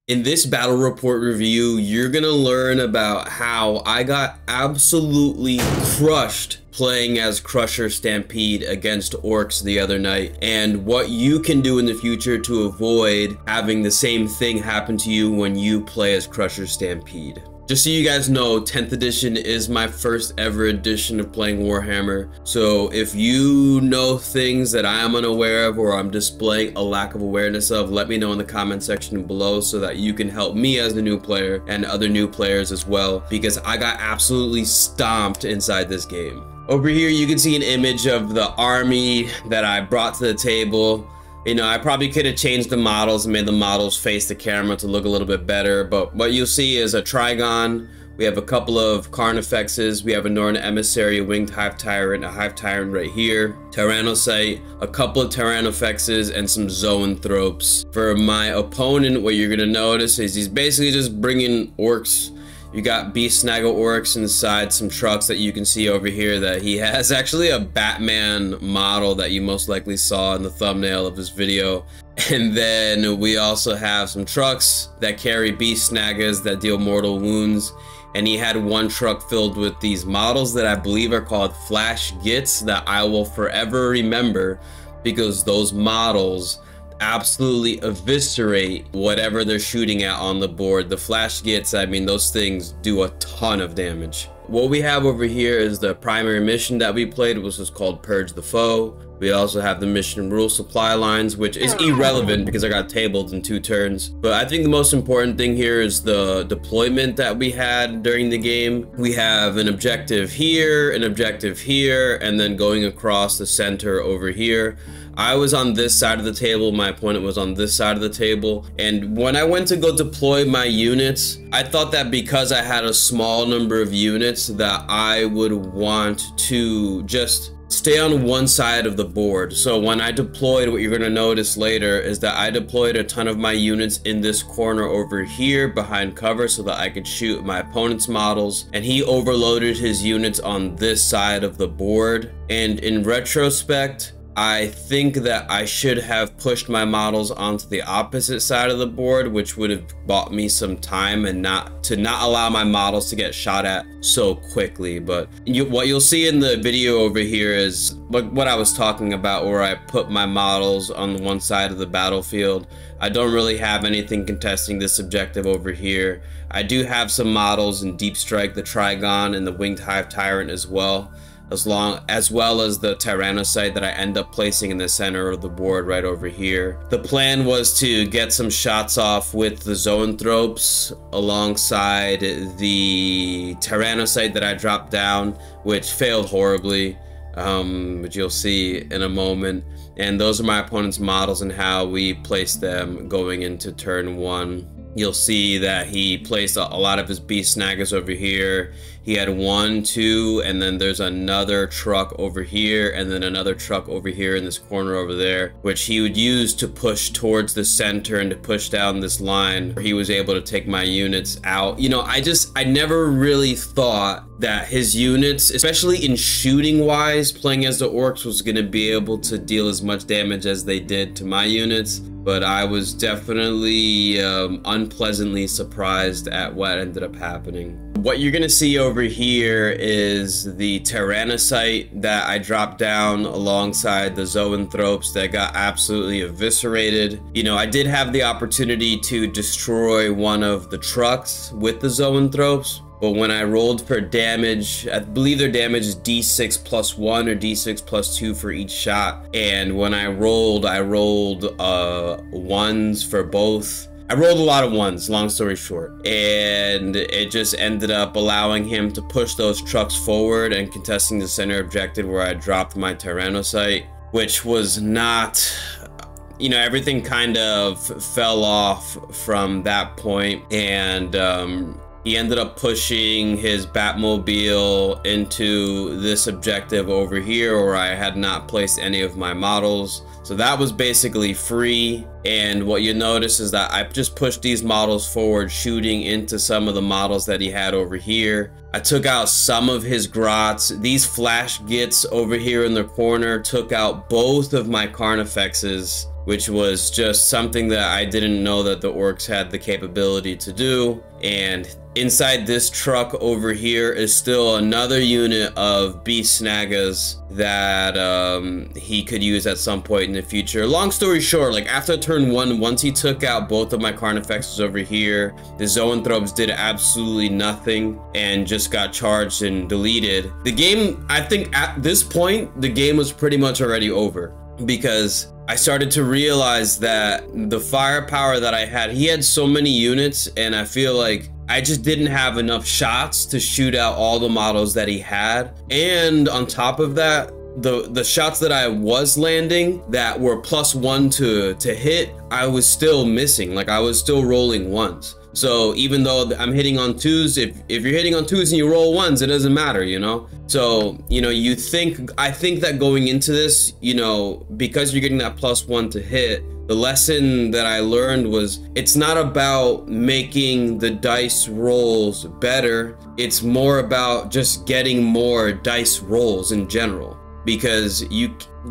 In this battle report review, you're gonna learn about how I got absolutely crushed playing as Crusher Stampede against Orks the other night, and what you can do in the future to avoid having the same thing happen to you when you play as Crusher Stampede. Just so you guys know, 10th edition is my first ever edition of playing Warhammer, so if you know things that I am unaware of or I'm displaying a lack of awareness of, let me know in the comment section below so that you can help me as a new player and other new players as well, because I got absolutely stomped inside this game. Over here you can see an image of the army that I brought to the table. You know, I probably could have changed the models and made the models face the camera to look a little bit better, but what you'll see is a Trigon. We have a couple of Carnifexes. We have a Norn Emissary, a Winged Hive Tyrant, a Hive Tyrant right here, Tyrannocyte, a couple of Tyrannofexes, and some Zoanthropes. For my opponent, what you're gonna notice is he's basically just bringing Orks. You got Beast Snaggle Orks inside some trucks that you can see over here that he has. Actually a Batman model that you most likely saw in the thumbnail of this video. And then we also have some trucks that carry Beast Snaggers that deal mortal wounds. And he had one truck filled with these models that I believe are called Flash Gits that I will forever remember, because those models absolutely eviscerate whatever they're shooting at on the board. The Flash Gits, I mean, those things do a ton of damage. What we have over here is the primary mission that we played, which was called Purge the Foe. We also have the mission rule supply lines, which is irrelevant because I got tabled in 2 turns. But I think the most important thing here is the deployment that we had during the game. We have an objective here, and then going across the center over here. I was on this side of the table, my opponent was on this side of the table, and when I went to go deploy my units, I thought that because I had a small number of units that I would want to just stay on one side of the board. So when I deployed, what you're going to notice later is that I deployed a ton of my units in this corner over here behind cover so that I could shoot my opponent's models, and he overloaded his units on this side of the board. And in retrospect, I think that I should have pushed my models onto the opposite side of the board, which would have bought me some time and not allow my models to get shot at so quickly. But what you'll see in the video over here is what I was talking about, where I put my models on one side of the battlefield. I don't really have anything contesting this objective over here. I do have some models in Deep Strike, the Trigon, and the Winged Hive Tyrant as well. As well as the Tyrannocyte that I end up placing in the center of the board right over here. The plan was to get some shots off with the Zoanthropes alongside the Tyrannocyte that I dropped down, which failed horribly, which you'll see in a moment. And those are my opponent's models and how we placed them going into turn 1. You'll see that he placed a lot of his Beast Snaggers over here. He had 1, 2, and then there's another truck over here, and then another truck over here in this corner over there, which he would use to push towards the center and to push down this line. He was able to take my units out. You know, I never really thought that his units, especially in shooting wise, playing as the Orks, was going to be able to deal as much damage as they did to my units. But I was definitely unpleasantly surprised at what ended up happening. What you're gonna see over here is the Tyrannocyte that I dropped down alongside the Zoanthropes that got absolutely eviscerated. You know, I did have the opportunity to destroy one of the trucks with the Zoanthropes, but when I rolled for damage, I believe their damage is D6 plus 1 or D6 plus 2 for each shot. And when I rolled ones for both. I rolled a lot of ones, long story short. And it just ended up allowing him to push those trucks forward and contesting the center objective where I dropped my Tyrannocyte, which was not... You know, everything kind of fell off from that point, and he ended up pushing his Batmobile into this objective over here where I had not placed any of my models. So that was basically free. And what you notice is that I just pushed these models forward, shooting into some of the models that he had over here. I took out some of his grots. These Flash Gits over here in the corner took out both of my Carnifexes. which was just something that I didn't know that the Orks had the capability to do. And inside this truck over here is still another unit of Beast Snagas that he could use at some point in the future. Long story short, like after turn 1, once he took out both of my Carnifexes over here, the Zoanthropes did absolutely nothing and just got charged and deleted. The game, I think at this point, the game was pretty much already over, because I started to realize that the firepower that I had, he had so many units, and I feel like I just didn't have enough shots to shoot out all the models that he had. And on top of that, the shots that I was landing that were +1 to hit, I was still missing. Like I was still rolling 1s. So even though I'm hitting on 2s, if you're hitting on 2s and you roll 1s, it doesn't matter, you know? So, you know, I think that going into this, you know, because you're getting that +1 to hit, the lesson that I learned was it's not about making the dice rolls better. It's more about just getting more dice rolls in general. Because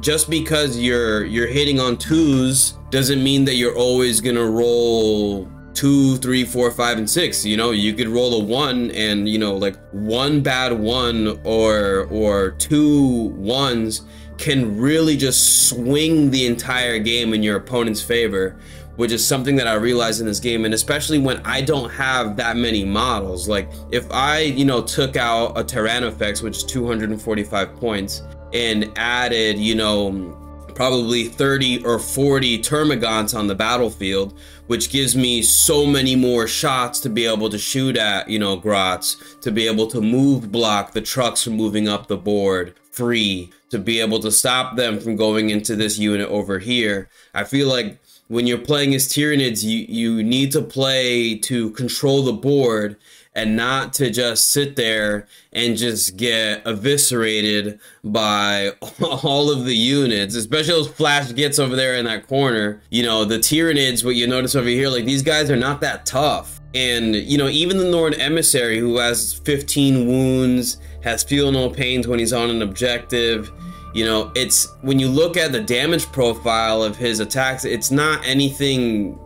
just because you're hitting on 2s doesn't mean that you're always gonna roll 2, 3, 4, 5, and 6. You know, you could roll a 1 and, you know, like one bad 1 or 2 1s can really just swing the entire game in your opponent's favor, which is something that I realized in this game. And especially when I don't have that many models. Like if I, you know, took out a Tyrannofex, which is 245 points, and added, you know, probably 30 or 40 Termagants on the battlefield, which gives me so many more shots to be able to shoot at, you know, Grots, to be able to move block the trucks from moving up the board free, to be able to stop them from going into this unit over here. I feel like when you're playing as Tyranids, you need to play to control the board and not to just sit there and just get eviscerated by all of the units, especially those flash gets over there in that corner. You know, the Tyranids, what you notice over here, like these guys are not that tough. And, you know, even the Norn Emissary, who has 15 wounds, has feel no pains when he's on an objective, you know, it's, when you look at the damage profile of his attacks, it's not anything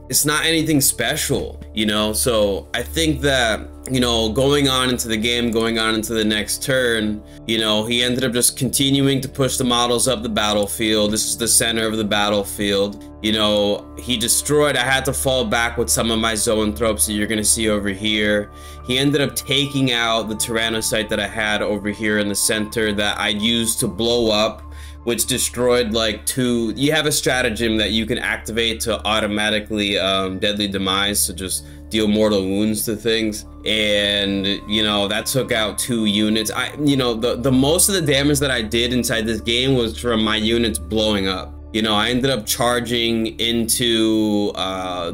special, you know? So I think that, you know, going on into the game, going on into the next turn, you know, he ended up just continuing to push the models up the battlefield. This is the center of the battlefield. You know, he destroyed, I had to fall back with some of my Zoanthropes that you're gonna see over here. He ended up taking out the Tyrannocyte that I had over here in the center that I used to blow up, which destroyed like 2. You have a stratagem that you can activate to automatically deadly demise, so just deal mortal wounds to things. And, you know, that took out 2 units. You know, the most of the damage that I did inside this game was from my units blowing up. You know, I ended up charging into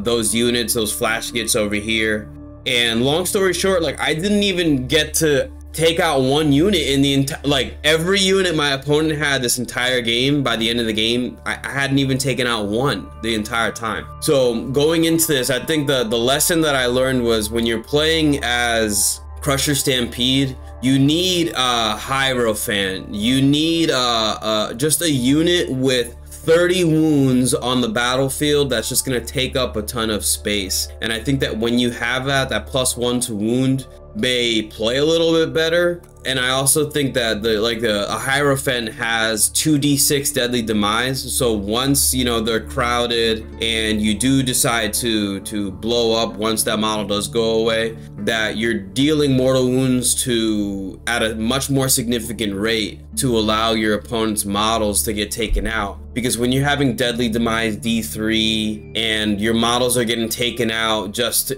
those units, those flash gets over here. And long story short, like I didn't even get to take out 1 unit in the entire, like every unit my opponent had this entire game. By the end of the game, I hadn't even taken out 1 the entire time. So going into this, I think the lesson that I learned was when you're playing as Crusher Stampede, you need a Hierophant. You need just a unit with 30 wounds on the battlefield that's just gonna take up a ton of space. And I think that when you have that +1 to wound may play a little bit better. And I also think that a Hierophant has 2d6 deadly demise. So once, you know, they're crowded and you do decide to blow up once that model does go away, that you're dealing mortal wounds at a much more significant rate to allow your opponent's models to get taken out. Because when you're having deadly demise D3 and your models are getting taken out just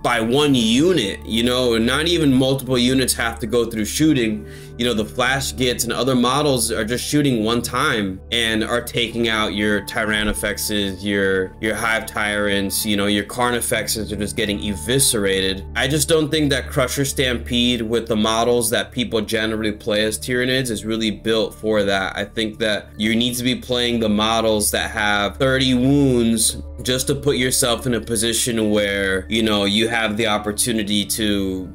by 1 unit, you know, and not even multiple units have to go through shooting. You know, the flash gets and other models are just shooting 1 time and are taking out your Tyrannofexes, your Hive Tyrants, you know, your Carnifexes are just getting eviscerated. I just don't think that Crusher Stampede with the models that people generally play as Tyranids is really built for that. I think that you need to be playing the models that have 30 wounds just to put yourself in a position where, you know, you have the opportunity to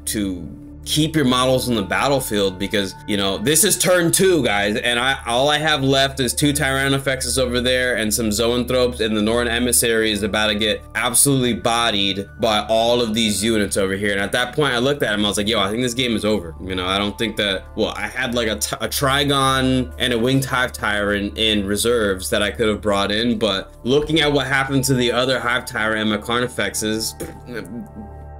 keep your models on the battlefield, because, you know, this is turn 2, guys, and all I have left is 2 Tyrannofexes over there and some Zoanthropes, and the Northern Emissary is about to get absolutely bodied by all of these units over here. And at that point, I looked at him, I was like, yo, I think this game is over. You know, I don't think that, well, I had like a Trigon and a Winged Hive Tyrant in reserves that I could have brought in, but looking at what happened to the other Hive Tyrant and my Carnifexes,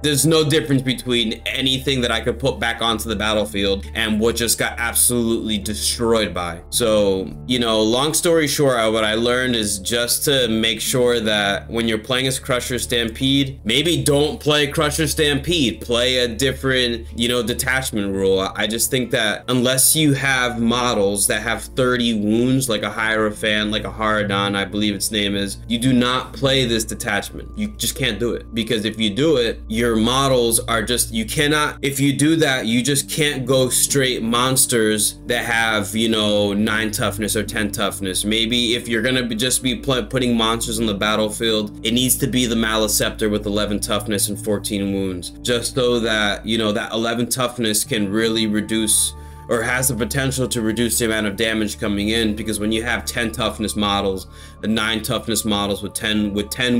there's no difference between anything that I could put back onto the battlefield and what just got absolutely destroyed by. So, you know, long story short, what I learned is just to make sure that when you're playing as Crusher Stampede, maybe don't play Crusher Stampede, play a different, you know, detachment rule. I just think that unless you have models that have 30 wounds, like a Hierophant, like a Haradon, I believe its name is, you do not play this detachment. You just can't do it, because if you do it, your models are just, you cannot, if you do that, you just can't go straight monsters that have, you know, 9 toughness or 10 toughness. Maybe if you're gonna just be putting monsters on the battlefield, it needs to be the Maleceptor with 11 toughness and 14 wounds, just so that, you know, that 11 toughness can really reduce, or has the potential to reduce the amount of damage coming in. Because when you have 10 toughness models, 9 toughness models with 10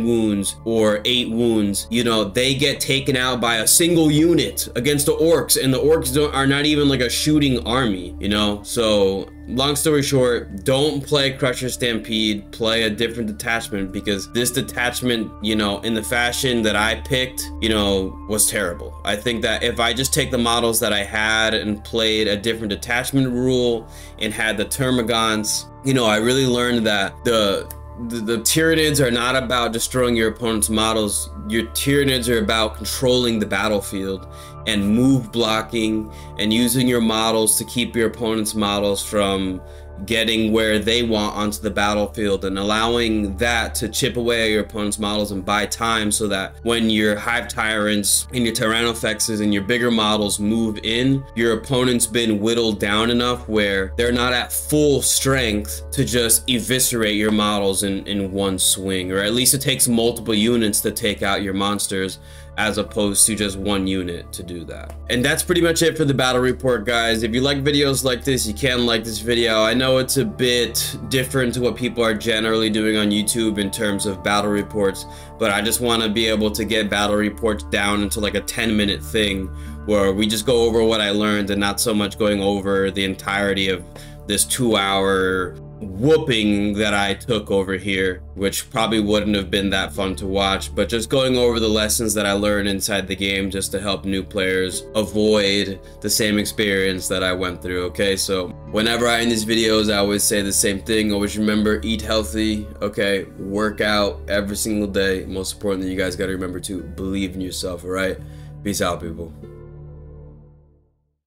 wounds or 8 wounds, you know, they get taken out by a single unit against the Orks, and the Orks are not even like a shooting army, you know. So long story short, don't play Crusher Stampede, play a different detachment, because this detachment, you know, in the fashion that I picked, you know, was terrible. I think that if I just take the models that I had and played a different detachment rule and had the Termagants, you know, I really learned that the Tyranids are not about destroying your opponent's models. Your Tyranids are about controlling the battlefield and move blocking and using your models to keep your opponent's models from getting where they want onto the battlefield, and allowing that to chip away at your opponent's models and buy time, so that when your Hive Tyrants and your Tyrannofexes and your bigger models move in, your opponent's been whittled down enough where they're not at full strength to just eviscerate your models in one swing, or at least it takes multiple units to take out your monsters, as opposed to just one unit to do that. And that's pretty much it for the battle report, guys. If you like videos like this, you can like this video. I know it's a bit different to what people are generally doing on YouTube in terms of battle reports, but I just want to be able to get battle reports down into like a 10-minute thing where we just go over what I learned, and not so much going over the entirety of this 2-hour whooping that I took over here, which probably wouldn't have been that fun to watch, but just going over the lessons that I learned inside the game, just to help new players avoid the same experience that I went through. Okay, so whenever I end these videos, I always say the same thing. Always remember, eat healthy, okay, work out every single day. Most importantly, you guys got to remember to believe in yourself. All right, peace out, people.